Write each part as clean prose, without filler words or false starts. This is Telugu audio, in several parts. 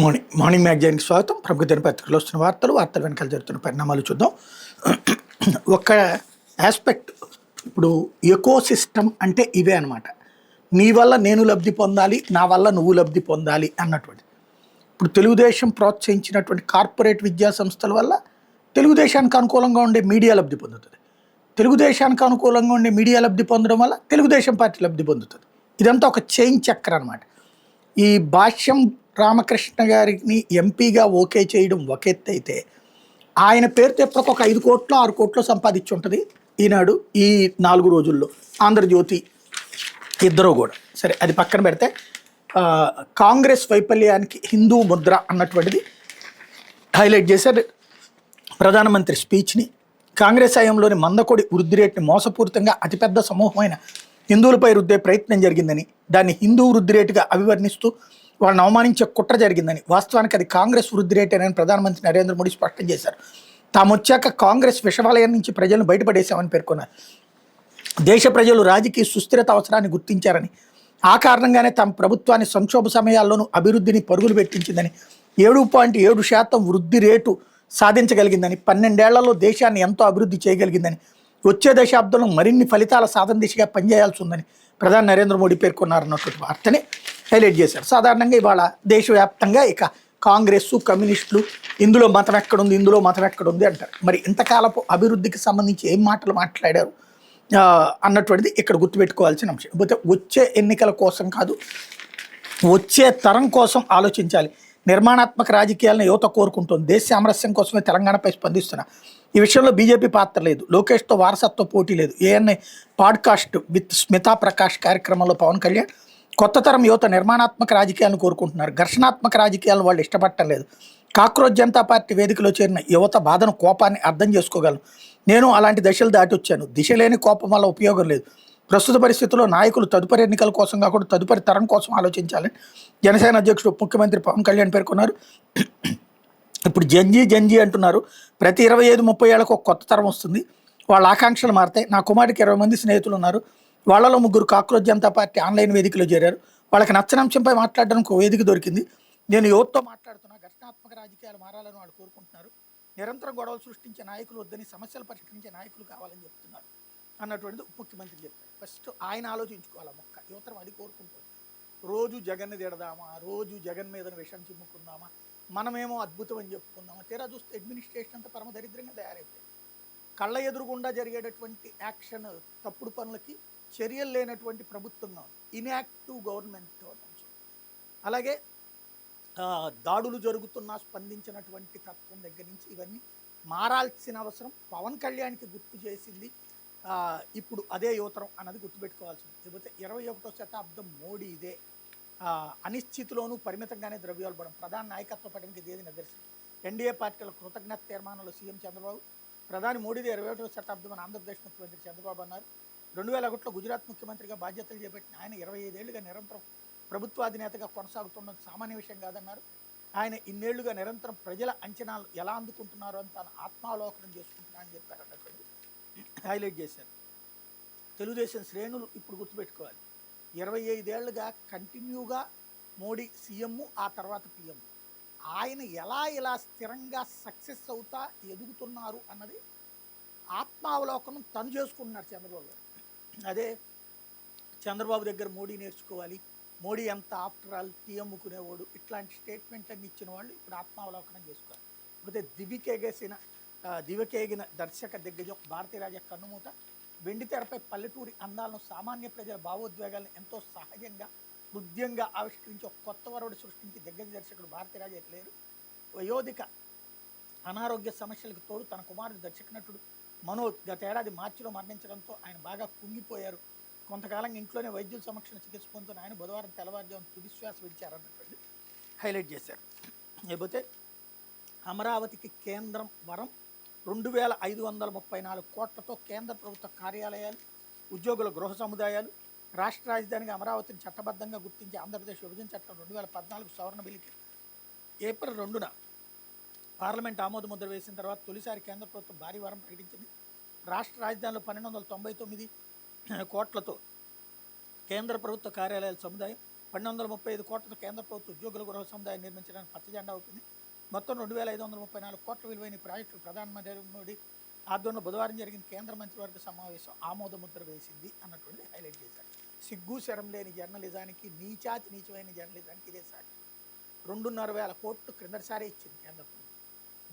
మార్నింగ్ మ్యాగజైన్కి స్వాగతం. ప్రముఖ దినపత్రికలో వస్తున్న వార్తలు వెనకాల జరుగుతున్న పరిణామాలు చూద్దాం. ఒక ఆస్పెక్ట్, ఇప్పుడు ఎకో సిస్టమ్ అంటే ఇవే అనమాట. నీ వల్ల నేను లబ్ధి పొందాలి, నా వల్ల నువ్వు లబ్ధి పొందాలి అన్నటువంటి. ఇప్పుడు తెలుగుదేశం ప్రోత్సహించినటువంటి కార్పొరేట్ విద్యా సంస్థల వల్ల తెలుగుదేశానికి అనుకూలంగా ఉండే మీడియా లబ్ధి పొందుతుంది. తెలుగుదేశానికి అనుకూలంగా ఉండే మీడియా లబ్ధి పొందడం వల్ల తెలుగుదేశం పార్టీ లబ్ధి పొందుతుంది. ఇదంతా ఒక చైన్ చక్ర అనమాట. ఈ భాష్యం రామకృష్ణ గారిని ఎంపీగా ఓకే చేయడం ఒక ఎత్తు అయితే, ఆయన పేరుతో ఎప్పటికొక 5 కోట్లు 6 కోట్లు సంపాదించి ఉంటుంది ఈనాడు ఈ 4 రోజుల్లో. ఆంధ్రజ్యోతి ఇద్దరు కూడా సరే, అది పక్కన పెడితే కాంగ్రెస్ వైఫల్యానికి హిందూ ముద్ర అన్నటువంటిది హైలైట్ చేశారు ప్రధానమంత్రి స్పీచ్ని. కాంగ్రెస్ హయాంలోని మందకొడి వృద్ధి రేటుని మోసపూరితంగా అతిపెద్ద సమూహమైన హిందువులపై రుద్దే ప్రయత్నం జరిగిందని, దాన్ని హిందూ వృద్ధి రేటుగా అభివర్ణిస్తూ వాళ్ళని అవమానించే కుట్ర జరిగిందని, వాస్తవానికి అది కాంగ్రెస్ వృద్ధి రేటేనని ప్రధానమంత్రి నరేంద్ర మోడీ స్పష్టం చేశారు. తాము వచ్చాక కాంగ్రెస్ విషవలయం నుంచి ప్రజలను బయటపడేశామని పేర్కొన్నారు. దేశ ప్రజలు రాజకీయ సుస్థిరత అవసరాన్ని గుర్తించారని, ఆ కారణంగానే తమ ప్రభుత్వాన్ని సంక్షోభ సమయాల్లోనూ అభివృద్ధిని పరుగులు పెట్టించిందని, 7.7% వృద్ధి రేటు సాధించగలిగిందని, 12 ఏళ్లలో దేశాన్ని ఎంతో అభివృద్ధి చేయగలిగిందని, వచ్చే దశాబ్దంలో మరిన్ని ఫలితాల సాధన దిశగా పనిచేయాల్సి ఉందని ప్రధాని నరేంద్ర మోడీ పేర్కొన్నారన్నటువంటి వార్తని హైలైట్ చేశారు. సాధారణంగా ఇవాళ దేశవ్యాప్తంగా ఇక కాంగ్రెస్ కమ్యూనిస్టులు ఇందులో మతం ఎక్కడుంది, ఇందులో మతం ఎక్కడుంది అంటారు. మరి ఇంతకాలపు అభివృద్ధికి సంబంధించి ఏం మాటలు మాట్లాడారు అన్నటువంటిది ఇక్కడ గుర్తుపెట్టుకోవాల్సిన అంశం. పోతే వచ్చే ఎన్నికల కోసం కాదు, వచ్చే తరం కోసం ఆలోచించాలి. నిర్మాణాత్మక రాజకీయాలను యువత కోరుకుంటుంది. దేశ సామరస్యం కోసమే తెలంగాణపై స్పందిస్తున్నా. ఈ విషయంలో బీజేపీ పాత్ర లేదు. లోకేష్తో వారసత్వ పోటీ లేదు. ANI podcast with Smita Prakash కార్యక్రమంలో పవన్ కళ్యాణ్ కొత్త తరం యువత నిర్మాణాత్మక రాజకీయాలను కోరుకుంటున్నారు, ఘర్షణాత్మక రాజకీయాలను వాళ్ళు ఇష్టపడటం లేదు. కాక్రోచ్ జనతా పార్టీ వేదికలో చేరిన యువత బాధను, కోపాన్ని అర్థం చేసుకోగలను. నేను అలాంటి దశలు దాటి వచ్చాను. దిశ లేని కోపం వల్ల ఉపయోగం లేదు. ప్రస్తుత పరిస్థితుల్లో నాయకులు తదుపరి ఎన్నికల కోసం కాకుండా తదుపరి తరం కోసం ఆలోచించాలని జనసేన అధ్యక్షుడు ముఖ్యమంత్రి పవన్ కళ్యాణ్ పేర్కొన్నారు. ఇప్పుడు జంజీ అంటున్నారు. ప్రతి 25-30 ఏళ్ళకు ఒక కొత్త తరం వస్తుంది. వాళ్ళ ఆకాంక్షలు మారుతాయి. నా కుమారుడికి 20 మంది స్నేహితులు ఉన్నారు. వాళ్ళలో 3 కాక్రోచ్ జనతా పార్టీ ఆన్లైన్ వేదికలో చేరారు. వాళ్ళకి నచ్చని అంశంపై మాట్లాడడానికి ఒక వేదిక దొరికింది. నేను యువతతో మాట్లాడుతున్నా. ఘర్షణాత్మక రాజకీయాలు మారాలని వాళ్ళు కోరుకుంటున్నారు. నిరంతరం గొడవలు సృష్టించే నాయకులు వద్దని, సమస్యలు పరిష్కరించే నాయకులు కావాలని చెప్తున్నారు అన్నటువంటిది ముఖ్యమంత్రి చెప్పారు. ఫస్ట్ ఆయన ఆలోచించుకోవాలి. యువతరం అది కోరుకుంటుంది. రోజు జగన్ని తిడదామా, రోజు జగన్ మీద విషం చిమ్ముకుందామా, మనమేమో అద్భుతం అని చెప్పుకుందామా. తీరా చూస్తే అడ్మినిస్ట్రేషన్ అంతా పరమ దరిద్రంగా తయారైపోయింది. కళ్ళ ఎదురుగుండా జరిగేటటువంటి యాక్షన్, తప్పుడు పనులకి చర్యలు లేనటువంటి ప్రభుత్వంగా ఉంది. Inactive government. అలాగే దాడులు జరుగుతున్నా స్పందించినటువంటి తత్వం దగ్గర నుంచి ఇవన్నీ మారాల్సిన అవసరం పవన్ కళ్యాణ్కి గుర్తు చేసింది. ఇప్పుడు అదే యువతరం అన్నది గుర్తుపెట్టుకోవాల్సింది. లేకపోతే 21వ శతాబ్దం మోడీ ఇదే. అనిశ్చితిలోనూ పరిమితంగానే ద్రవ్యోల్బణం ప్రధాన నాయకత్వ పటానికి ఇదేది నిదర్శనం. ఎన్డీఏ పార్టీల కృతజ్ఞత తీర్మానంలో సీఎం చంద్రబాబు, ప్రధాని మోడీది 21వ శతాబ్దం అని ఆంధ్రప్రదేశ్ ముఖ్యమంత్రి చంద్రబాబు అన్నారు. 2001లో గుజరాత్ ముఖ్యమంత్రిగా బాధ్యతలు చేపట్టిన ఆయన 25 ఏళ్లుగా నిరంతరం ప్రభుత్వాధినేతగా కొనసాగుతున్నది సామాన్య విషయం కాదన్నారు. ఆయన ఇన్నేళ్లుగా నిరంతరం ప్రజల అంచనాలు ఎలా అందుకుంటున్నారో అని తాను ఆత్మావలోకనం చేసుకుంటున్నారని చెప్పారు అన్నటువంటి హైలైట్ చేశారు. తెలుగుదేశం శ్రేణులు ఇప్పుడు గుర్తుపెట్టుకోవాలి. 25 ఏళ్లుగా కంటిన్యూగా మోడీ సీఎం, ఆ తర్వాత పిఎం. ఆయన ఇలా స్థిరంగా సక్సెస్ అవుతా ఎదుగుతున్నారు అన్నది ఆత్మావలోకనం తను చేసుకుంటున్నారు చంద్రబాబు గారు. అదే చంద్రబాబు దగ్గర మోడీ నేర్చుకోవాలి, మోడీ ఎంత ఆఫ్టర్ ఆల్ టీ అమ్ముకునేవాడు, ఇట్లాంటి స్టేట్మెంట్ అన్ని ఇచ్చిన వాళ్ళు ఇప్పుడు ఆత్మావలోకనం చేసుకోవాలి. లేకపోతే దివికేగిన దర్శక దిగ్గజం భారతీరాజ కన్నుమూత, వెండి తెరపై పల్లెటూరి అందాలను, సామాన్య ప్రజల భావోద్వేగాలను ఎంతో సహజంగా హృదయంగా ఆవిష్కరించి ఒక కొత్త వరవడి సృష్టించి దిగ్గజ దర్శకుడు భారతీరాజ లేరు. వయోధిక అనారోగ్య సమస్యలకు తోడు తన కుమారుడు దర్శక నటుడు మనోజ్ గత ఏడాది మార్చిలో మరణించడంతో ఆయన బాగా కుంగిపోయారు. కొంతకాలంగా ఇంట్లోనే వైద్యుల సమక్షంలో చికిత్స పొందుతున్న ఆయన బుధవారం తెల్లవారుజామున తుదిశ్వాస విడిచారన్నటువంటి హైలైట్ చేశారు. లేకపోతే అమరావతికి కేంద్రం వరం, 2534 కోట్లతో కేంద్ర ప్రభుత్వ కార్యాలయాలు, ఉద్యోగుల గృహ సముదాయాలు, రాష్ట్ర రాజధానిగా అమరావతిని చట్టబద్ధంగా గుర్తించే ఆంధ్రప్రదేశ్ విభజన చట్టం 2014 సవరణ బిల్లుకి ఏప్రిల్ 2న పార్లమెంట్ ఆమోద ముద్ర వేసిన తర్వాత తొలిసారి కేంద్ర ప్రభుత్వం భారీ వరం ప్రకటించింది. రాష్ట్ర రాజధానిలో 1299 కోట్లతో కేంద్ర ప్రభుత్వ కార్యాలయాల సముదాయం, 235 కోట్లతో కేంద్ర ప్రభుత్వ ఉద్యోగుల గృహ సముదాయం నిర్మించడానికి పచ్చజెండా ఊపింది. మొత్తం 2534 కోట్ల విలువైన ప్రాజెక్టులు ప్రధానమంత్రి మోడీ ఆధ్వర్యంలో బుధవారం జరిగిన కేంద్ర మంత్రివర్గ సమావేశం ఆమోద ముద్ర వేసింది అన్నటువంటిది హైలైట్ చేశారు. సిగ్గు శరం లేని జర్నలిజానికి, నీచాతి నీచమైన జర్నలిజానికి ఇదే సాక్షి. 2,500 కోట్లు క్రిందటిసారి ఇచ్చింది కేంద్ర ప్రభుత్వం.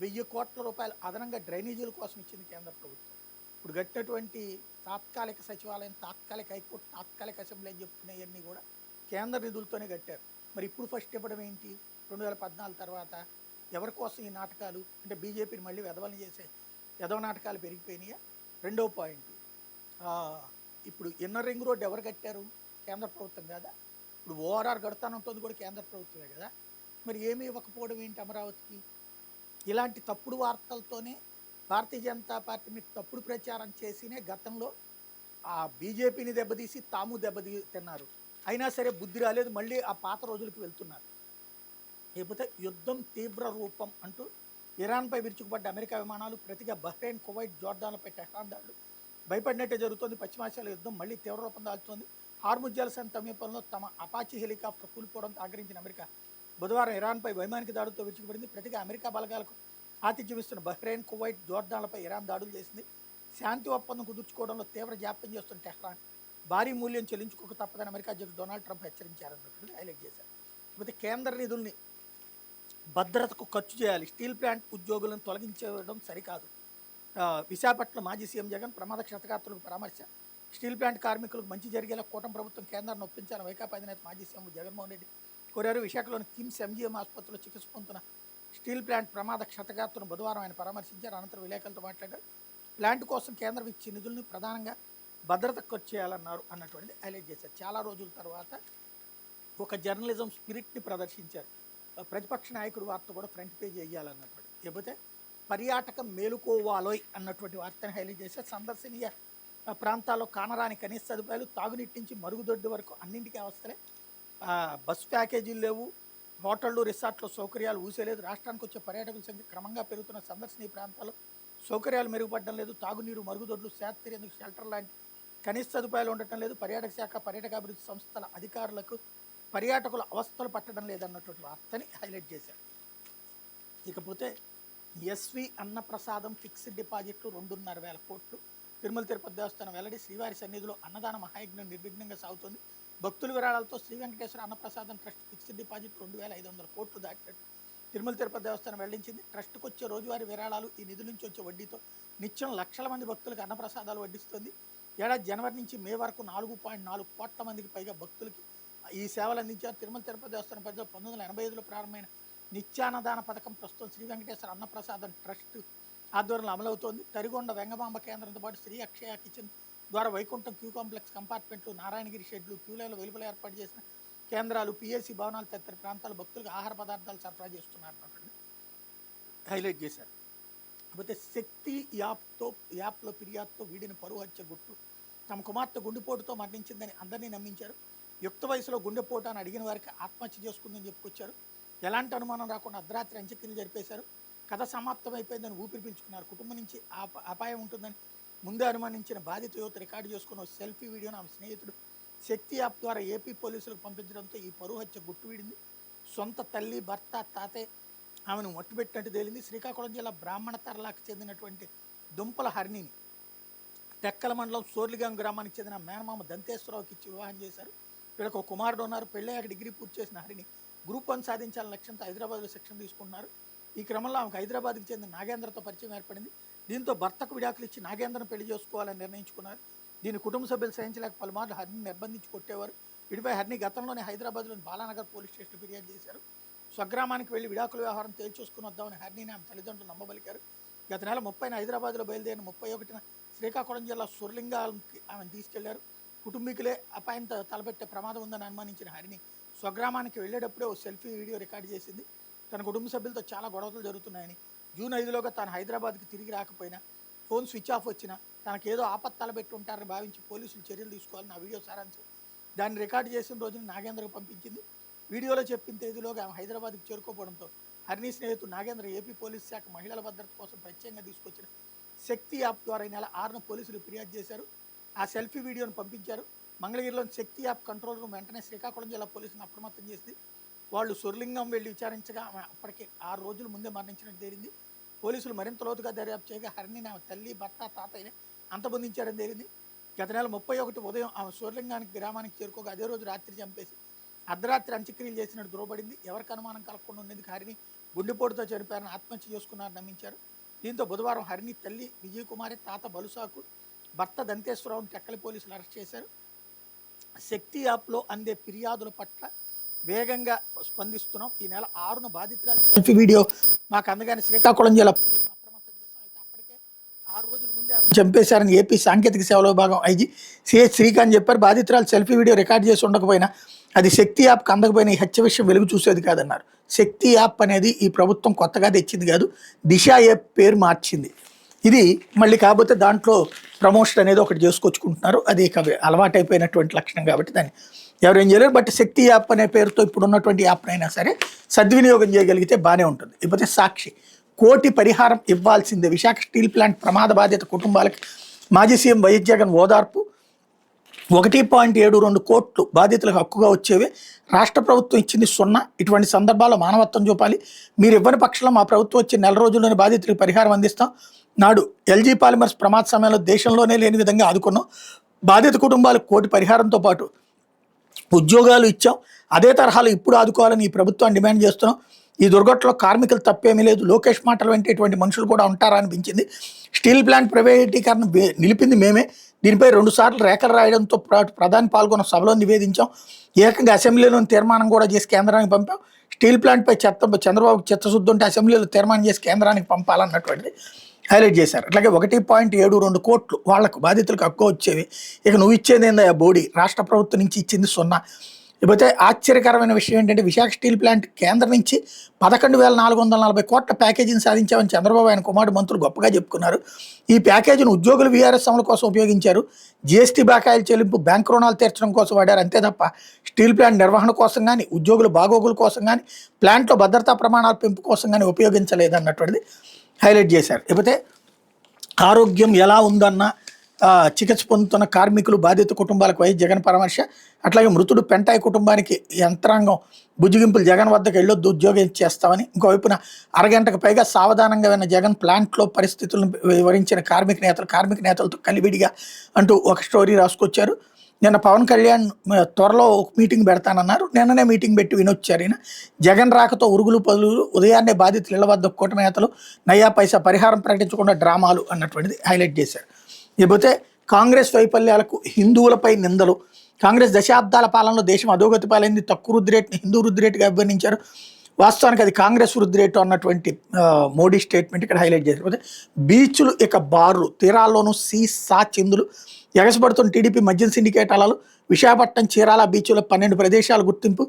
1000 కోట్ల రూపాయలు అదనంగా డ్రైనేజీల కోసం ఇచ్చింది కేంద్ర ప్రభుత్వం. ఇప్పుడు కట్టినటువంటి తాత్కాలిక సచివాలయం, తాత్కాలిక హైకోర్టు, తాత్కాలిక అసెంబ్లీ అని చెప్పుకునేవన్నీ కూడా కేంద్ర నిధులతోనే కట్టారు. మరి ఇప్పుడు ఫస్ట్ ఇవ్వడం ఏంటి? 2014 తర్వాత ఎవరి కోసం ఈ నాటకాలు? అంటే బీజేపీని మళ్ళీ వెధవలు చేసే వెధవ నాటకాలు పెరిగిపోయినాయా? రెండవ పాయింట్, ఇప్పుడు ఇన్నర్ రింగ్ రోడ్ ఎవరు కట్టారు? కేంద్ర ప్రభుత్వం కదా. ఇప్పుడు ఓఆర్ఆర్ కడతానంటుంది కూడా కేంద్ర ప్రభుత్వమే కదా. మరి ఏమీ ఇవ్వకపోవడం ఏంటి అమరావతికి? ఇలాంటి తప్పుడు వార్తలతోనే భారతీయ జనతా పార్టీ మీద తప్పుడు ప్రచారం చేసినే గతంలో ఆ బీజేపీని దెబ్బతీసి తాము తిన్నారు. అయినా సరే బుద్ధి రాలేదు, మళ్ళీ ఆ పాత రోజులకు వెళ్తున్నారు. లేకపోతే యుద్ధం తీవ్ర రూపం అంటూ ఇరాన్పై విరుచుకుపడ్డ అమెరికా విమానాలు, ప్రతిగా బహ్రెయిన్, కువైట్, జోర్డాన్లపై టెహ్రాన్ దాడులు భయపడినట్టే జరుగుతోంది. పశ్చిమాసియాలో యుద్ధం మళ్ళీ తీవ్ర రూపం దాల్చుతోంది. హార్ముజ్ జలసంధి సమీపంలో తమ అపాచీ హెలికాప్టర్ కూలిపోవడంతో ఆగ్రహించిన అమెరికా బుధవారం ఇరాన్పై వైమానిక దాడులతో విరుచుకుపడింది. ప్రతిగా అమెరికా బలగాలకు ఆతిథ్యం ఇస్తున్న బహ్రెయిన్, కువైట్, జోర్డాన్లపై ఇరాన్ దాడులు చేసింది. శాంతి ఒప్పందం కుదుర్చుకోవడంలో తీవ్ర జాప్యం చేస్తున్న టెహ్రాన్ భారీ మూల్యం చెల్లించుకోక తప్పదని అమెరికా అధ్యక్షుడు డొనాల్డ్ ట్రంప్ హెచ్చరించారన్నట్టు హైలైట్ చేశారు. లేకపోతే కేంద్ర నిధుల్ని భద్రతకు ఖర్చు చేయాలి, స్టీల్ ప్లాంట్ ఉద్యోగులను తొలగించడం సరికాదు. విశాఖపట్నం మాజీ సీఎం జగన్ ప్రమాద క్షతగాత్రులకు పరామర్శ. స్టీల్ ప్లాంట్ కార్మికులకు మంచి జరిగేలా కూటమి ప్రభుత్వం కేంద్రాన్ని ఒప్పించాలని వైకాపా అధినేత మాజీ సీఎం జగన్మోహన్ రెడ్డి కోరారు. విశాఖలోని కిమ్స్ ఎంజీఎం ఆసుపత్రిలో చికిత్స పొందుతున్న స్టీల్ ప్లాంట్ ప్రమాద క్షతగాత్రులను బుధవారం ఆయన పరామర్శించారు. అనంతరం విలేకరులతో మాట్లాడారు. ప్లాంట్ కోసం కేంద్రం ఇచ్చే నిధులను ప్రధానంగా భద్రతకు ఖర్చు చేయాలన్నారు అన్నటువంటిది హైలైట్ చేశారు. చాలా రోజుల తర్వాత ఒక జర్నలిజం స్పిరిట్ని ప్రదర్శించారు. ప్రతిపక్ష నాయకుడు వార్త కూడా ఫ్రంట్ పేజ్ వేయాలన్నటువంటి, లేకపోతే పర్యాటకం మేలుకోవాలోయ్ అన్నటువంటి వార్తని హైలైట్ చేశారు. సందర్శనీయ ప్రాంతాల్లో కానరాని కనీస సదుపాయాలు, తాగునీటి నుంచి మరుగుదొడ్డి వరకు అన్నింటికీ అవస్థలే. బస్ ప్యాకేజీలు లేవు, హోటళ్ళు, రిసార్ట్లో సౌకర్యాలు ఊసేలేదు. రాష్ట్రానికి వచ్చే పర్యాటకుల సంఖ్య క్రమంగా పెరుగుతున్న సందర్శనీయ ప్రాంతాల్లో సౌకర్యాలు మెరుగుపడడం లేదు. తాగునీరు, మరుగుదొడ్లు, సేద షెల్టర్ లాంటి కనీస సదుపాయాలు ఉండటం లేదు. పర్యాటక శాఖ, పర్యాటకాభివృద్ధి సంస్థల అధికారులకు పర్యాటకుల అవస్థలు పట్టడం లేదన్నటువంటి వార్తని హైలైట్ చేశారు. ఇకపోతే ఎస్వి అన్నప్రసాదం ఫిక్స్డ్ డిపాజిట్లు 2,500 కోట్లు తిరుమల తిరుపతి దేవస్థానం వెల్లడి. శ్రీవారి సన్నిధిలో అన్నదాన మహాయజ్ఞం నిర్విఘ్నంగా సాగుతోంది. భక్తుల విరాళాలతో శ్రీ వెంకటేశ్వర అన్నప్రసాదం ట్రస్ట్ ఫిక్స్డ్ డిపాజిట్ 2,500 కోట్లు దాటినట్టు తిరుమల తిరుపతి దేవస్థానం వెల్లడించింది. ట్రస్ట్కి వచ్చే రోజువారీ విరాళాలు, ఈ నిధుల నుంచి వచ్చే వడ్డీతో నిత్యం లక్షల మంది భక్తులకు అన్నప్రసాదాలు వడ్డిస్తుంది. ఏడాది జనవరి నుంచి మే వరకు 4.4 కోట్ల మందికి పైగా భక్తులకి ఈ సేవలు అందించారు. తిరుమల తిరుపతి దేవస్థానం పరిధిలో 1985లో ప్రారంభమైన నిత్యాన్నదాన పథకం ప్రస్తుతం శ్రీ వెంకటేశ్వర అన్నప్రసాదం ట్రస్ట్ ఆధ్వర్యంలో అమలవుతోంది. తరిగొండ వెంగమాంబ కేంద్రంతో పాటు శ్రీ అక్షయ కిచెన్ ద్వారా వైకుంఠం క్యూ కాంప్లెక్స్ కంపార్ట్మెంట్లు, నారాయణగిరి షెడ్లు, క్యూ లైన్ల వెలుపల ఏర్పాటు చేసిన కేంద్రాలు, పిఎస్సి భవనాలు తదితర ప్రాంతాల భక్తులకు ఆహార పదార్థాలు సరఫరా చేస్తున్నారు అన్నట్టు హైలైట్ చేశారు. కాకపోతే శక్తి యాప్లో ఫిర్యాదుతో వీడిన పరువు హత్య గుట్టు. తమ కుమార్తె గుండెపోటుతో మరణించిందని అందరినీ నమ్మించారు. యుక్త వయసులో గుండెపోటు అని అడిగిన వారికి ఆత్మహత్య చేసుకుందని చెప్పుకొచ్చారు. ఎలాంటి అనుమానం రాకుండా అర్ధరాత్రి అంత్యక్రియలు జరిపేశారు. కథ సమాప్తమైపోయిందని ఊపిరి పీల్చుకున్నారు. కుటుంబం నుంచి అపాయం ఉంటుందని ముందే అనుమానించిన బాధిత యువత రికార్డు చేసుకున్న సెల్ఫీ వీడియోను ఆమె స్నేహితుడు శక్తి యాప్ ద్వారా ఏపీ పోలీసులకు పంపించడంతో ఈ పరువు హత్య గుట్టు వీడింది. సొంత తల్లి, భర్త, తాతే ఆమెను మట్టుబెట్టినట్టు తేలింది. శ్రీకాకుళం జిల్లా బ్రాహ్మణ తరలాకు చెందినటువంటి దుంపల హరిణిని టెక్కల మండలం సోర్లిగాం గ్రామానికి చెందిన మేనమామ దంతేశ్వరరావుకి ఇచ్చి వివాహం చేశారు. వీళ్ళకు ఒక కుమారుడు ఉన్నారు. పెళ్ళయ్యాక డిగ్రీ పూర్తి చేసిన హరిణి గ్రూప్ 1 సాధించాలని లక్ష్యంతో హైదరాబాద్లో శిక్షణ తీసుకున్నారు. ఈ క్రమంలో ఆమెకు హైదరాబాద్కి చెందిన నాగేంద్రతో పరిచయం ఏర్పడింది. దీంతో భర్తకు విడాకులు ఇచ్చి నాగేంద్రను పెళ్లి చేసుకోవాలని నిర్ణయించుకున్నారు. దీని కుటుంబ సభ్యులు సహించలేక పలుమార్లు హరిని నిర్బంధించి కొట్టేవారు. వీటిపై హరిని గతంలోనే హైదరాబాద్లోని బాలానగర్ పోలీస్ స్టేషన్లో ఫిర్యాదు చేశారు. స్వగ్రామానికి వెళ్లి విడాకుల వ్యవహారం తేల్చూసుకుని వద్దామని హరిని ఆమె తల్లిదండ్రులు నమ్మబలికారు. గత నెల 30న హైదరాబాద్లో బయలుదేరిన 31న శ్రీకాకుళం జిల్లా సొర్లింగాకి ఆమెను తీసుకెళ్లారు. కుటుంబీకులే అపాయంతో తలపెట్టే ప్రమాదం ఉందని అనుమానించిన హరిని స్వగ్రామానికి వెళ్లేటప్పుడే ఓ సెల్ఫీ వీడియో రికార్డు చేసింది. తన కుటుంబ సభ్యులతో చాలా గొడవలు జరుగుతున్నాయని, జూన్ 5లోగా తాను హైదరాబాద్కి తిరిగి రాకపోయినా, ఫోన్ స్విచ్ ఆఫ్ వచ్చినా తనకేదో ఆపత్తి తలపెట్టి ఉంటారని భావించి పోలీసులు చర్యలు తీసుకోవాలని ఆ వీడియో సారాంశం. దాన్ని రికార్డు చేసిన రోజున నాగేంద్రకు పంపించింది. వీడియోలో చెప్పిన తేదీలోగా ఆమె హైదరాబాద్కి చేరుకోవడంతో హరిని స్నేహితుడు నాగేంద్ర ఏపీ పోలీసు శాఖ మహిళల భద్రత కోసం ప్రత్యేకంగా తీసుకొచ్చిన శక్తి యాప్ ద్వారా ఈ నెల 6న పోలీసులు ఫిర్యాదు చేశారు. ఆ సెల్ఫీ వీడియోను పంపించారు. మంగళగిరిలోని శక్తి యాప్ కంట్రోల్ రూమ్ వెంటనే శ్రీకాకుళం జిల్లా పోలీసులను అప్రమత్తం చేసింది. వాళ్ళు సొర్లింగం వెళ్ళి విచారించగా ఆమె అప్పటికే 6 రోజుల ముందే మరణించినట్టు తేలింది. పోలీసులు మరింత లోతుగా దర్యాప్తు చేయగా హరిణిని ఆమె తల్లి, భర్త, తాతయ్యనే అంతమొందించారని తేలింది. గత నెల 31 ఉదయం ఆమె సోర్లింగానికి గ్రామానికి చేరుకోగా అదే రోజు రాత్రి చంపేసి అర్ధరాత్రి అంత్యక్రియలు చేసినట్టు ధృవపడింది. ఎవరికి అనుమానం కలగకుండా ఉండేందుకు హరిని గుండెపోటుతో చనిపోయారని ఆత్మహత్య చేసుకున్నారని నమ్మించారు. దీంతో బుధవారం హరిని తల్లి విజయకుమారి, తాత బలుసాకు, భర్త దంతేశ్వరరావును టెక్కలి పోలీసులు అరెస్ట్ చేశారు. శక్తి యాప్లో అందే ఫిర్యాదుల పట్ల వేగంగా స్పందిస్తున్నాం. ఈ నెల 6న బాధితురాలు సెల్ఫీ వీడియో మాకు అందగానే శ్రీకాకుళం జిల్లా పోలీసులు అప్రమత్తం చేశాం. అయితే అప్పటికే 6 రోజుల ముందే చంపేశారని ఏపీ సాంకేతిక సేవల విభాగం ఐజీ సిహెచ్ శ్రీకాంత్ చెప్పారు. బాధితురాలు సెల్ఫీ వీడియో రికార్డ్ చేసి ఉండకపోయినా అది శక్తి యాప్కి అందకపోయినా ఈ హత్య విషయం వెలుగు చూసేది కాదన్నారు. శక్తి యాప్ అనేది ఈ ప్రభుత్వం కొత్తగా తెచ్చింది కాదు, దిశ యాప్ పేరు మార్చింది. ఇది మళ్ళీ కాకపోతే దాంట్లో ప్రమోషన్ అనేది ఒకటి చేసుకొచ్చుకుంటున్నారు. అది ఇక అలవాటైపోయినటువంటి లక్షణం కాబట్టి దాన్ని ఎవరేం చేయలేరు. బట్ శక్తి యాప్ అనే పేరుతో ఇప్పుడు ఉన్నటువంటి యాప్నైనా సరే సద్వినియోగం చేయగలిగితే బాగానే ఉంటుంది. ఇకపోతే సాక్షి కోటి పరిహారం ఇవ్వాల్సిందే, విశాఖ స్టీల్ ప్లాంట్ ప్రమాద బాధిత కుటుంబాలకు మాజీ సీఎం వైఎస్ జగన్ ఓదార్పు. 1.72 కోట్లు బాధితులకు హక్కుగా వచ్చేవి, రాష్ట్ర ప్రభుత్వం ఇచ్చింది 0. ఇటువంటి సందర్భాల్లో మానవత్వం చూపాలి. మీరు ఇవ్వని పక్షంలో మా ప్రభుత్వం వచ్చి నెల రోజుల్లోని బాధితులకు పరిహారం అందిస్తాం. నాడు ఎల్జీ పాలిమర్స్ ప్రమాద సమయంలో దేశంలోనే లేని విధంగా ఆదుకున్నాం. బాధిత కుటుంబాలకు కోటి పరిహారంతో పాటు ఉద్యోగాలు ఇచ్చాం. అదే తరహాలో ఇప్పుడు ఆదుకోవాలని ఈ ప్రభుత్వాన్ని డిమాండ్ చేస్తున్నాం. ఈ దుర్ఘటనలో కార్మికులు తప్పేమీ లేదు. లోకేష్ మాటలు వెంటే ఇటువంటి మనుషులు కూడా ఉంటారా అనిపించింది. స్టీల్ ప్లాంట్ ప్రైవేటీకరణ నిలిపింది మేమే. దీనిపై 2 సార్లు రేఖలు రాయడంతో ప్రధాని పాల్గొన్న సభలో నివేదించాం. ఏకంగా అసెంబ్లీలోని తీర్మానం కూడా చేసి కేంద్రానికి పంపాం. స్టీల్ ప్లాంట్పై చంద్రబాబు చిత్తశుద్ధి ఉంటే అసెంబ్లీలో తీర్మానం చేసి కేంద్రానికి పంపాలన్నటువంటిది హైలైట్ చేశారు. అట్లాగే 1.72 కోట్లు వాళ్లకు బాధితులకు హక్కు వచ్చేవి, ఇక నువ్వు ఇచ్చేది ఏందయ్యా బోడీ, రాష్ట్ర ప్రభుత్వం నుంచి ఇచ్చింది 0. ఇకపోతే ఆశ్చర్యకరమైన విషయం ఏంటంటే విశాఖ స్టీల్ ప్లాంట్ కేంద్రం నుంచి 11,440 కోట్ల ప్యాకేజీని సాధించామని చంద్రబాబు ఆయన కుమారుడు మంత్రులు గొప్పగా చెప్పుకున్నారు. ఈ ప్యాకేజీని ఉద్యోగులు వీఆర్ఎస్ అమలు కోసం ఉపయోగించారు. జీఎస్టీ బకాయిల చెల్లింపు, బ్యాంక్ రుణాలు తీర్చడం కోసం వాడారు. అంతే తప్ప స్టీల్ ప్లాంట్ నిర్వహణ కోసం కానీ, ఉద్యోగుల బాగోగుల కోసం కానీ, ప్లాంట్లో భద్రతా ప్రమాణాల పెంపు కోసం కానీ ఉపయోగించలేదన్నటువంటిది హైలైట్ చేశారు. ఇకపోతే ఆరోగ్యం ఎలా ఉందన్న చికిత్స పొందుతున్న కార్మికులు, బాధిత కుటుంబాలకు వైఎస్ జగన్ పరామర్శ. అట్లాగే మృతుడు పెంటాయి కుటుంబానికి యంత్రాంగం బుజ్జిగింపులు, జగన్ వద్దకు వెళ్ళొద్దు ఉద్యోగం ఇచ్చేస్తామని. ఇంకోవైపున అరగంటకు పైగా సావధానంగా విన్న జగన్ ప్లాంట్లో పరిస్థితులను వివరించిన కార్మిక నేతలతో కలివిడిగా అంటూ ఒక స్టోరీ రాసుకొచ్చారు. నిన్న పవన్ కళ్యాణ్ త్వరలో ఒక మీటింగ్ పెడతానన్నారు. నిన్ననే మీటింగ్ పెట్టి వినొచ్చారు. ఈయన జగన్ రాకతో ఉరుగులు పదులు, ఉదయాన్నే బాధితుల ఇళ్ల వద్ద కూటమి నేతలు నయా పైసా పరిహారం ప్రకటించకుండా డ్రామాలు అన్నటువంటిది హైలైట్ చేశారు. ఇకపోతే కాంగ్రెస్ వైఫల్యాలకు హిందువులపై నిందలు. కాంగ్రెస్ దశాబ్దాల పాలనలో దేశం అధోగతి పాలైంది, తక్కువ వృద్ధి రేటుని హిందూ వృద్ధి రేటుగా అభివర్ణించారు. వాస్తవానికి అది కాంగ్రెస్ వృద్ధి రేటు అన్నటువంటి మోడీ స్టేట్మెంట్ ఇక్కడ హైలైట్ చేశారు. ఇకపోతే బీచ్లు ఇక బార్లు, తీరాల్లోనూ సీసా చిందులు, ఎగసపడుతున్న టీడీపీ మద్యం సిండికేట్ అలలు. విశాఖపట్నం, చీరాల బీచ్లో 12 ప్రదేశాల గుర్తింపు.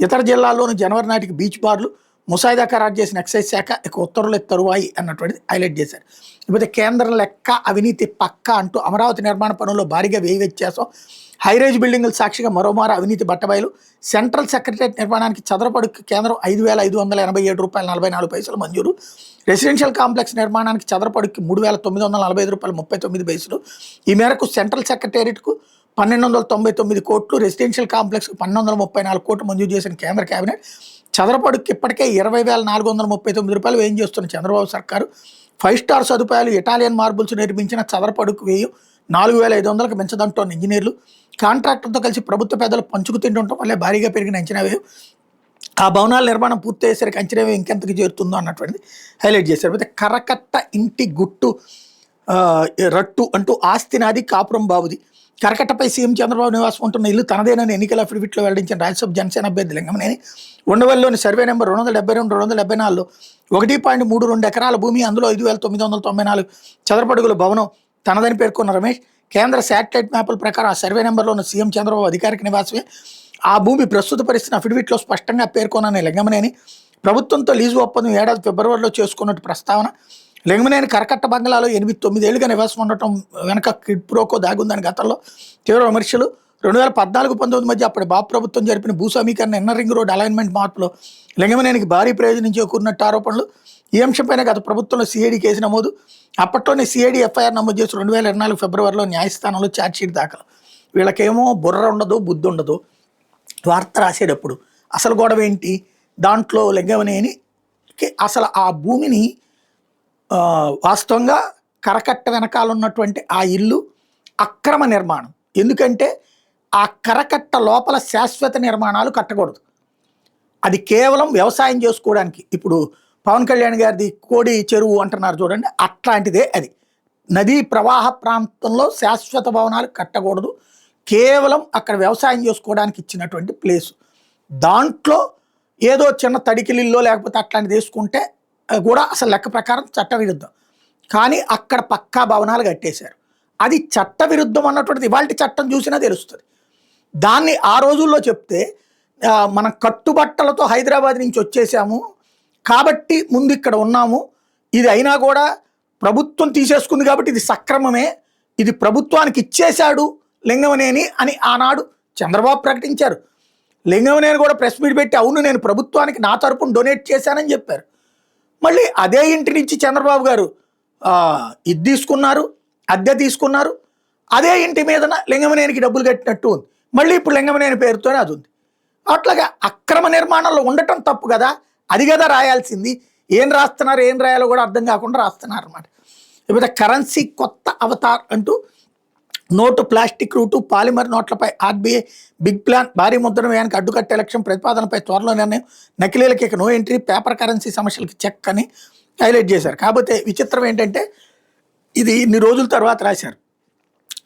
ఇతర జిల్లాల్లోనూ జనవరి నాటికి బీచ్ బార్లు. ముసాయిదా ఖరారు చేసిన ఎక్సైజ్ శాఖ ఇక ఉత్తర్వుల తరువాయి అన్నటువంటిది హైలైట్ చేశారు. ఇకపోతే కేంద్రం లెక్క అవినీతి పక్క అంటూ అమరావతి నిర్మాణ పనుల్లో భారీగా వ్యయ వ్యత్యాసం. హైరేజ్ బిల్డింగుల సాక్షిగా మరోమారు అవినీతి బట్టబయలు. సెంట్రల్ సెక్రటరియట్ నిర్మాణానికి చదరపడుకు కేంద్రం 5,587 రూపాయలు 44 పైసలు మంజూరు. రెసిడెన్షియల్ కాంప్లెక్స్ నిర్మాణానికి చదరపడుకు 3,945 రూపాయలు 39 పైసలు. ఈ మేరకు సెంట్రల్ సెక్రటేరియట్కు 1,299 కోట్లు, రెసిడెన్షియల్ కాంప్లెక్స్కు 1,234 కోట్లు మంజూరు చేసిన కేంద్ర కేబినెట్. చదరపడుకు ఇప్పటికే 20,439 రూపాయలు వ్యయం చేస్తున్న చంద్రబాబు సర్కారు 5 స్టార్ సదుపాయాలు, ఇటాలియన్ మార్బుల్స్ నిర్మించిన చదరపడుకు వ్యయం 4,500కు పెంచదంటోన్న ఇంజనీర్లు. కాంట్రాక్టర్తో కలిసి ప్రభుత్వ పెద్దలు పంచుకు తింటుండటం వల్లే భారీగా పెరిగిన అంచనా వ్యయం. ఆ భవనాల నిర్మాణం పూర్తయ్యేసరికి అంచనా వ్యయం ఇంకెంతకు చేరుతుందో అన్నటువంటిది హైలైట్ చేశారు. అయితే కరకట్ట ఇంటి గుట్టు రట్టు అంటూ ఆస్తి నాది, కాపురం బాబుది. కరకట్టపై సీఎం చంద్రబాబు నివాసం ఉంటున్న ఇల్లు తనదేనని ఎన్నికల అఫిడవిట్లో వెల్లడించిన రాజ్యసభ జనసేన అభ్యర్థి లింగమనేని. ఉండవల్లిలోని సర్వే నెంబర్ 272-274లో 1.32 ఎకరాల భూమి, అందులో 5,994 చదరపడుగుల భవనం తనదని పేర్కొన్న రమేష్. కేంద్ర శాటిలైట్ మ్యాపుల ప్రకారం ఆ సర్వే నెంబర్లో ఉన్న సీఎం చంద్రబాబు అధికారిక నివాసమే. ఆ భూమి ప్రస్తుత పరిస్థితిని అఫిడవిట్లో స్పష్టంగా పేర్కొన్న లింగమనేని. ప్రభుత్వంతో లీజు ఒప్పందం ఏడాది ఫిబ్రవరిలో చేసుకున్నట్టు ప్రస్తావన. లింగమనేని కరకట్ట బంగ్లాలో 8-9 ఏళ్లుగా నివాసం ఉండటం వెనక కిడ్ ప్రోకో దాగుందని గతంలో తీవ్ర విమర్శలు. 2014-19 మధ్య అప్పటి బాబు ప్రభుత్వం జరిపిన భూ సమీకరణ, ఇన్నర్ రింగ్ రోడ్ అలైన్మెంట్ మార్పులో లింగమనేనికి భారీ ప్రయోజనం చేకూరినట్టు ఆరోపణలు. ఈ అంశంపైన గత ప్రభుత్వంలో సిఐడి కేసు నమోదు. అప్పట్లోనే సిఐడి ఎఫ్ఐఆర్ నమోదు చేసి 2024 ఫిబ్రవరిలో న్యాయస్థానంలో ఛార్జ్షీట్ దాఖలు. వీళ్ళకేమో బుర్ర ఉండదు, బుద్ధి ఉండదు. వార్త రాసేటప్పుడు అసలు గొడవ ఏంటి, దాంట్లో లింగమనేనికి అసలు ఆ భూమిని వాస్తవంగా కరకట్ట వెనకాల ఉన్నటువంటి ఆ ఇల్లు అక్రమ నిర్మాణం. ఎందుకంటే ఆ కరకట్ట లోపల శాశ్వత నిర్మాణాలు కట్టకూడదు. అది కేవలం వ్యవసాయం చేసుకోవడానికి. ఇప్పుడు పవన్ కళ్యాణ్ గారిది కోడి చెరువు అంటున్నారు చూడండి, అట్లాంటిదే అది. నదీ ప్రవాహ ప్రాంతంలో శాశ్వత భవనాలు కట్టకూడదు, కేవలం అక్కడ వ్యవసాయం చేసుకోవడానికి ఇచ్చినటువంటి ప్లేసు. దాంట్లో ఏదో చిన్న తడికిలిల్లో లేకపోతే అట్లాంటిది వేసుకుంటే కూడా అసలు లెక్క ప్రకారం చట్టవిరుద్ధం. కానీ అక్కడ పక్కా భవనాలు కట్టేశారు. అది చట్టవిరుద్ధం అన్నటువంటిది ఇవాళ చట్టం చూసినా తెలుస్తుంది. దాన్ని ఆ రోజుల్లో చెప్తే మనం కట్టుబట్టలతో హైదరాబాద్ నుంచి వచ్చేసాము కాబట్టి ముందు ఇక్కడ ఉన్నాము, ఇది అయినా కూడా ప్రభుత్వం తీసేసుకుంది కాబట్టి ఇది సక్రమమే, ఇది ప్రభుత్వానికి ఇచ్చేశాడు లింగమనేని అని ఆనాడు చంద్రబాబు ప్రకటించారు. లింగమనేని కూడా ప్రెస్ మీట్ పెట్టి అవును నేను ప్రభుత్వానికి నా తరపున డొనేట్ చేశానని చెప్పారు. మళ్ళీ అదే ఇంటి నుంచి చంద్రబాబు గారు ఇది తీసుకున్నారు, అద్దె తీసుకున్నారు, అదే ఇంటి మీద లింగమనేనికి డబ్బులు కట్టినట్టు ఉంది. మళ్ళీ ఇప్పుడు లింగమనేని పేరుతోనే అది ఉంది. అట్లాగా అక్రమ నిర్మాణంలో ఉండటం తప్పు కదా, అది కదా రాయాల్సింది. ఏం రాస్తున్నారు, ఏం రాయాలో కూడా అర్థం కాకుండా రాస్తున్నారు అనమాట. లేకపోతే కరెన్సీ కొత్త అవతార్ అంటూ నోటు, ప్లాస్టిక్ రూటు, పాలిమర్ నోట్లపై ఆర్బీఐ బిగ్ ప్లాన్, భారీ ముద్రణ వ్యయానికి అడ్డుకట్టే లక్ష్యం, ప్రతిపాదనపై త్వరలో నిర్ణయం, నకిలీలకి ఇక నో ఎంట్రీ, పేపర్ కరెన్సీ సమస్యలకి చెక్ అని హైలైట్ చేశారు. కాకపోతే విచిత్రం ఏంటంటే ఇది ఇన్ని రోజుల తర్వాత రాశారు.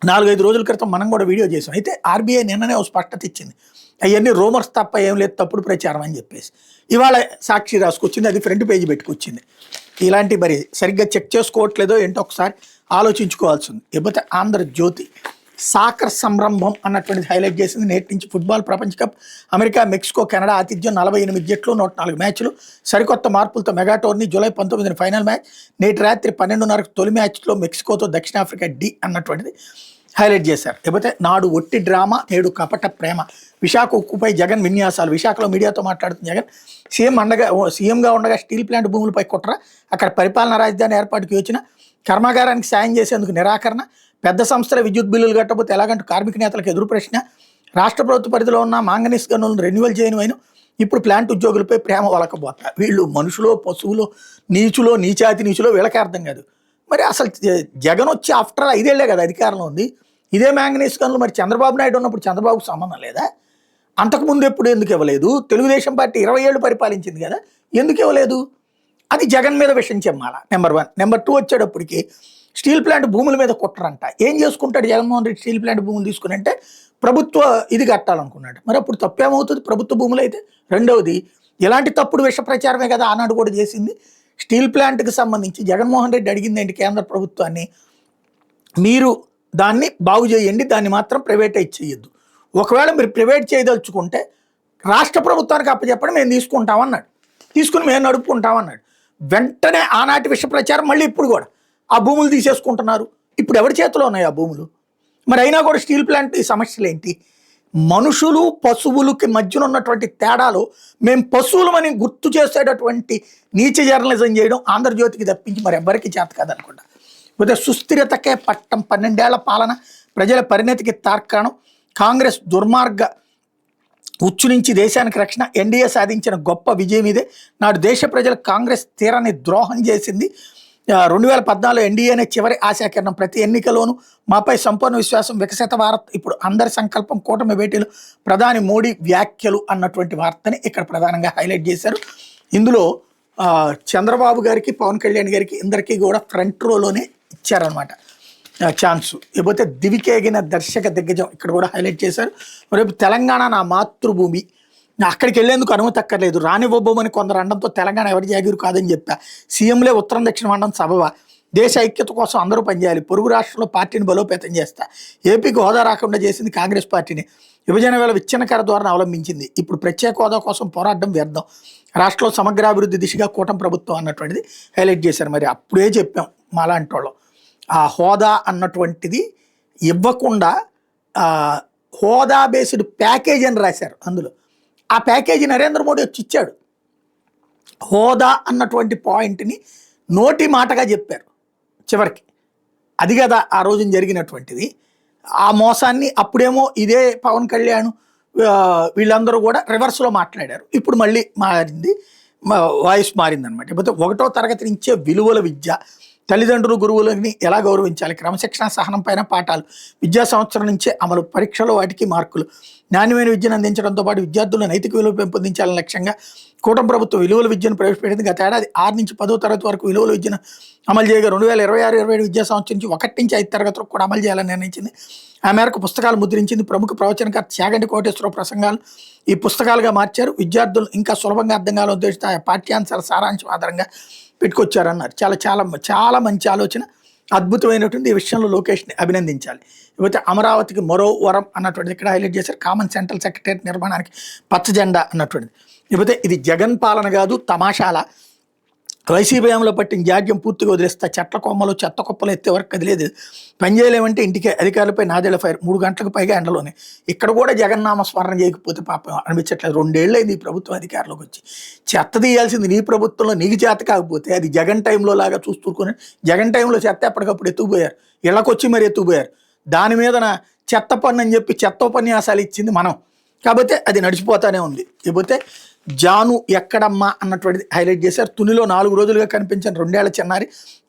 4-5 రోజుల క్రితం మనం కూడా వీడియో చేసాం. అయితే ఆర్బీఐ నిన్ననే ఒక స్పష్టత ఇచ్చింది, అవన్నీ రూమర్స్ తప్ప ఏం లేదు, తప్పుడు ప్రచారం అని చెప్పేసి. ఇవాళ సాక్షి రాసుకొచ్చింది, అది ఫ్రంట్ పేజీ పెట్టుకొచ్చింది. ఇలాంటి మరి సరిగ్గా చెక్ చేసుకోవట్లేదో ఏంటో ఒకసారి ఆలోచించుకోవాల్సింది. లేకపోతే ఆంధ్రజ్యోతి సాకర్ సంరంభం అన్నటువంటిది హైలైట్ చేసింది. నేటి నుంచి ఫుట్బాల్ ప్రపంచ కప్, అమెరికా, మెక్సికో, కెనడా ఆతిథ్యం, 48 జట్లు, 104 మ్యాచ్లు, సరికొత్త మార్పులతో mega tourney, July 19 final match, నేటి రాత్రి 12:30 తొలి మ్యాచ్లో మెక్సికోతో దక్షిణాఫ్రికా డి అన్నటువంటిది హైలైట్ చేశారు. లేకపోతే నాడు ఒట్టి డ్రామా, నేడు కపట ప్రేమ, విశాఖ ఉక్కుపై జగన్ విన్యాసాలు, విశాఖలో మీడియాతో మాట్లాడుతున్న జగన్, సీఎంగా ఉండగా స్టీల్ ప్లాంట్ భూములపై కుట్ర, అక్కడ పరిపాలనా రాజధాని ఏర్పాటుకి వచ్చిన కర్మాగారానికి సాయం చేసేందుకు నిరాకరణ, పెద్ద సంస్థల విద్యుత్ బిల్లులు కట్టకపోతే ఎలాగంటూ కార్మిక నేతలకు ఎదురు ప్రశ్న, రాష్ట్ర ప్రభుత్వ పరిధిలో ఉన్న మాంగనీస్ గనులను రెన్యువల్ చేయనివైన ఇప్పుడు ప్లాంట్ ఉద్యోగులపై ప్రేమ వలకపోత. వీళ్ళు మనుషులో, పశువులో, నీచులో, నీచాతి నీచులో వీళ్ళకే అర్థం కాదు. మరి అసలు జగన్ వచ్చి ఆఫ్టర్ 5 ఏళ్లే కదా అధికారంలో ఉంది, ఇదే మ్యాంగనీస్ గనులు మరి చంద్రబాబు నాయుడు ఉన్నప్పుడు చంద్రబాబుకు సంబంధం లేదా? అంతకుముందు ఎప్పుడు ఎందుకు ఇవ్వలేదు? తెలుగుదేశం పార్టీ 20 ఏళ్ళు పరిపాలించింది కదా, ఎందుకు ఇవ్వలేదు? అది జగన్ మీద విషయం చెమ్మాల. నెంబర్ 1. నెంబర్ 2 వచ్చేటప్పటికి స్టీల్ ప్లాంట్ భూముల మీద కుట్రంట. ఏం చేసుకుంటాడు జగన్మోహన్ రెడ్డి? స్టీల్ ప్లాంట్ భూములు తీసుకుని అంటే ప్రభుత్వ ఇది కట్టాలనుకున్నాడు. మరి అప్పుడు తప్పేమవుతుంది ప్రభుత్వ భూములు అయితే? రెండవది, ఇలాంటి తప్పుడు విష ప్రచారమే కదా ఆనాడు కూడా చేసింది. స్టీల్ ప్లాంట్కి సంబంధించి జగన్మోహన్ రెడ్డి అడిగింది ఏంటి కేంద్ర ప్రభుత్వాన్ని, మీరు దాన్ని బాగు చేయండి, దాన్ని మాత్రం ప్రైవేటైజ్ చేయొద్దు, ఒకవేళ మీరు ప్రైవేట్ చేయదలుచుకుంటే రాష్ట్ర ప్రభుత్వానికి అప్పచెప్పడం మేము తీసుకుంటామన్నాడు, తీసుకుని మేము నడుపుకుంటామన్నాడు. వెంటనే ఆనాటి విష ప్రచారం మళ్ళీ ఇప్పుడు కూడా ఆ భూములు తీసేసుకుంటున్నారు. ఇప్పుడు ఎవరి చేతిలో ఉన్నాయి ఆ భూములు? మరి అయినా కూడా స్టీల్ ప్లాంట్ ఈ సమస్యలు ఏంటి? మనుషులు పశువులకి మధ్యన ఉన్నటువంటి తేడాలు మేము పశువులమని గుర్తు చేసేటటువంటి నీచ జర్నలిజం చేయడం ఆంధ్రజ్యోతికి తప్పించి మరి ఎవ్వరికి చేత కాదనుకుంటా. పోతే సుస్థిరతకే పట్టం, 12 ఏళ్ల పాలన ప్రజల పరిణతికి తార్కాణం, కాంగ్రెస్ దుర్మార్గ ఉచ్చు నుంచి దేశానికి రక్షణ, ఎన్డీఏ సాధించిన గొప్ప విజయం ఇదే, నాడు దేశ ప్రజలకు కాంగ్రెస్ తీరని ద్రోహం చేసింది, 2014 ఎన్డీఏనే చివరి ఆశాకిరణం, ప్రతి ఎన్నికలోనూ మాపై సంపూర్ణ విశ్వాసం, వికసిత భారత్ ఇప్పుడు అందరి సంకల్పం, కూటమి భేటీలు, ప్రధాని మోడీ వ్యాఖ్యలు అన్నటువంటి వార్తని ఇక్కడ ప్రధానంగా హైలైట్ చేశారు. ఇందులో చంద్రబాబు గారికి, పవన్ కళ్యాణ్ గారికి ఇద్దరికి కూడా ఫ్రంట్ రోలోనే ఇచ్చారనమాట ఛాన్సు. లేకపోతే దివికేగిన దర్శక దిగ్గజం ఇక్కడ కూడా హైలైట్ చేశారు. రేపు తెలంగాణ నా మాతృభూమి, అక్కడికి వెళ్లేందుకు అనుమతి అక్కర్లేదు, రానివ్వబోమని కొందరు అనడంతో తెలంగాణ ఎవరి జాగీరు కాదని చెప్పా, సీఎంలే ఉత్తరం దక్షిణ అనడం సబబా, దేశ ఐక్యత కోసం అందరూ పనిచేయాలి, పొరుగు రాష్ట్రంలో పార్టీని బలోపేతం చేస్తా, ఏపీకి హోదా రాకుండా చేసింది కాంగ్రెస్ పార్టీని, విభజన వేళ విచ్ఛిన్నకర ధోరణి అవలంబించింది, ఇప్పుడు ప్రత్యేక హోదా కోసం పోరాటం వ్యర్థం, రాష్ట్రంలో సమగ్రాభివృద్ధి దిశగా కూటమి ప్రభుత్వం అన్నటువంటిది హైలైట్ చేశారు. మరి అప్పుడే చెప్పాం మాలాంటి వాళ్ళు, ఆ హోదా అన్నటువంటిది ఇవ్వకుండా హోదా బేస్డ్ ప్యాకేజ్ అని రాశారు. అందులో ఆ ప్యాకేజీ నరేంద్ర మోడీ వచ్చి ఇచ్చాడు. హోదా అన్నటువంటి పాయింట్ని నోటి మాటగా చెప్పారు చివరికి, అది కదా ఆ రోజున జరిగినటువంటిది. ఆ మోసాన్ని అప్పుడేమో ఇదే పవన్ కళ్యాణ్ వీళ్ళందరూ కూడా రివర్స్లో మాట్లాడారు. ఇప్పుడు మళ్ళీ మారింది, వాయిస్ మారిందనమాట. లేకపోతే 1వ తరగతి నుంచే విలువల విద్య, తల్లిదండ్రులు గురువులని ఎలా గౌరవించాలి, క్రమశిక్షణ సహనం పైన పాఠాలు, విద్యా సంవత్సరం నుంచే అమలు, పరీక్షలు వాటికి మార్కులు, నాణ్యమైన విద్యను అందించడంతో పాటు విద్యార్థుల నైతిక విలువలు పెంపొందించాలని లక్ష్యంగా కూటమి ప్రభుత్వం విలువల విద్యను ప్రవేశపెట్టింది. గత ఏడాది 6 నుంచి 10వ తరగతి వరకు విలువల విద్యను అమలు చేయగా 2026-27 విద్యా సంవత్సరం నుంచి 1 నుంచి 5 తరగతులకు కూడా అమలు చేయాలని నిర్ణయించింది. ఆ మేరకు పుస్తకాలు ముద్రించింది. ప్రముఖ ప్రవచనకర్త చాగంటి కోటేశ్వరరావు ప్రసంగాలు ఈ పుస్తకాలుగా మార్చారు. విద్యార్థులు ఇంకా సులభంగా అర్థం కావాలని ఉద్దేశించి ఆ పాఠ్యాంశాల సారాంశం ఆధారంగా పెట్టుకొచ్చారన్నారు. చాలా చాలా చాలా మంచి ఆలోచన, అద్భుతమైనటువంటి. ఈ విషయంలో లోకేష్ని అభినందించాలి. ఇకపోతే అమరావతికి మరో వరం అన్నటువంటిది ఇక్కడ హైలైట్ చేశారు. కామన్ సెంట్రల్ సెక్రటరీ నిర్మాణానికి పచ్చ జెండా అన్నటువంటిది. ఇకపోతే ఇది జగన్ పాలన కాదు, తమాషాల వైసీపీ హయాంలో పట్టిన జాడ్యం పూర్తిగా వదిలేస్తా, చెట్ల కొమ్మలు చెత్త కుప్పలు ఎత్తే వరకు కదిలేదు, పని చేయలేమంటే ఇంటికే, అధికారులపై నాదేళ్ల ఫైర్, 3 గంటలకు పైగా ఎండలోనే. ఇక్కడ కూడా జగన్నామ స్మరణ చేయకపోతే పాపం అనిపించట్లేదు. 2 ఏళ్ళైంది ఈ ప్రభుత్వం అధికారంలోకి వచ్చి. చెత్త తీయాల్సింది నీ ప్రభుత్వంలో, నీకు చేత కాకపోతే అది జగన్ టైంలో లాగా చూస్తూరుకొని, జగన్ టైంలో చెత్త ఎప్పటికప్పుడు ఎత్తుకుపోయారు, ఇళ్ళకొచ్చి మరి ఎత్తుకుపోయారు. దాని మీదన చెత్త పన్ను అని చెప్పి చెత్త ఉపన్యాసాలు ఇచ్చింది మనం, కాబట్టి అది నడిచిపోతానే ఉంది. ఇకపోతే జాను ఎక్కడమ్మా అన్నటువంటిది హైలైట్ చేశారు. తునిలో 4 రోజులుగా కనిపించిన 2 ఏళ్ల చిన్నారి,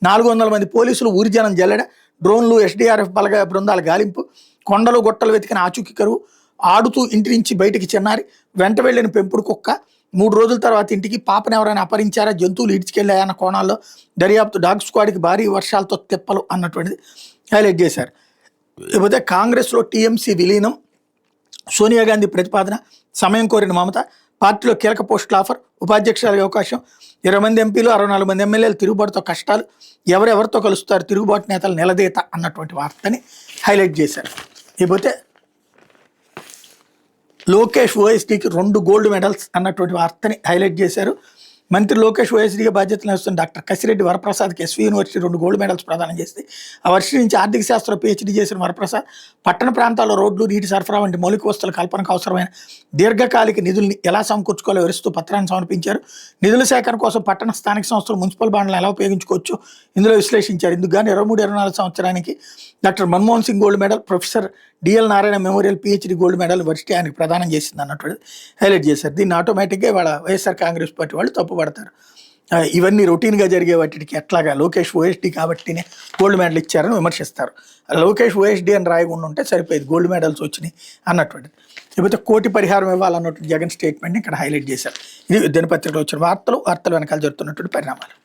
400 మంది పోలీసులు ఊరి జనం జల్లెడ, డ్రోన్లు ఎస్డీఆర్ఎఫ్ బృందాల గాలింపు, కొండలు గొట్టలు వెతికిన ఆచూకీ కరువు, ఆడుతూ ఇంటి నుంచి బయటికి చిన్నారి, వెంట వెళ్ళిన పెంపుడు కుక్క, 3 రోజుల తర్వాత ఇంటికి, పాపను ఎవరైనా అపహరించారా, జంతువులు ఇడ్చుకెళ్ళాయన్న కోణాల్లో దర్యాప్తు, డాగ్ స్క్వాడ్కి భారీ వర్షాలతో తెప్పలు అన్నటువంటిది హైలైట్ చేశారు. ఇకపోతే కాంగ్రెస్లో టీఎంసీ విలీనం, సోనియా గాంధీ ప్రతిపాదన, సమయం కోరిన మమత, పార్టీలో కీలక పోస్టుల ఆఫర్, ఉపాధ్యక్షురాలకు అవకాశం, 20 మంది ఎంపీలు 64 మంది ఎమ్మెల్యేలు తిరుగుబాటుతో కష్టాలు, ఎవరెవరితో కలుస్తారు తిరుగుబాటు నేతలు నిలదీత అన్నటువంటి వార్తని హైలైట్ చేశారు. ఇకపోతే లోకేష్ ఓఎస్డీకి 2 గోల్డ్ మెడల్స్ అన్నటువంటి వార్తని హైలైట్ చేశారు. మంత్రి లోకేష్ ఓఎస్డీగా బాధ్యతలు వస్తున్న డాక్టర్ కసిరెడ్డి వరప్రసాద్కి ఎస్వి యూనివర్సిటీ 2 గోల్డ్ మెడల్స్ ప్రదానం చేస్తే, ఆ వర్షం నుంచి ఆర్థిక శాస్త్రంలో PhD చేసిన వరప్రసాద్ పట్టణ ప్రాంతాల్లో రోడ్లు, నీటి సరఫరా వంటి మౌలిక వస్తువుల కల్పనకు అవసరమైన దీర్ఘకాలిక నిధుల్ని ఎలా సమకూర్చుకోవాలో వివరిస్తూ పత్రాన్ని సమర్పించారు. నిధుల సేకరణ కోసం పట్టణ స్థానిక సంస్థలు మున్సిపల్ బాండ్లను ఎలా ఉపయోగించుకోవచ్చు ఇందులో విశ్లేషించారు. ఇందుకు గాను 23-24 సంవత్సరానికి doctor Manmohan Singh gold medal, professor DL Narayana memorial PhD gold medal varsity ఆయనకు ప్రదానం చేసింది అన్నట్టు హైలైట్ చేశారు. దీన్ని ఆటోమేటిక్గా వాళ్ళ వైఎస్ఆర్ కాంగ్రెస్ పార్టీ వాళ్ళు తప్పుపడతారు. ఇవన్నీ రొటీన్గా జరిగే వాటికి ఎట్లాగా లోకేష్ ఓఎస్డీ కాబట్టినే గోల్డ్ మెడల్ ఇచ్చారని విమర్శిస్తారు. లోకేష్ ఓఎస్డీ అని రాయకుండా ఉంటే సరిపోయేది, గోల్డ్ మెడల్స్ వచ్చినాయి అన్నటువంటిది. లేకపోతే కోటి పరిహారం ఇవ్వాలన్నటువంటి జగన్ స్టేట్మెంట్ని ఇక్కడ హైలైట్ చేశారు. ఇది దినపత్రికలో వచ్చిన వార్తలు వెనకాల జరుగుతున్నటువంటి పరిణామాలు.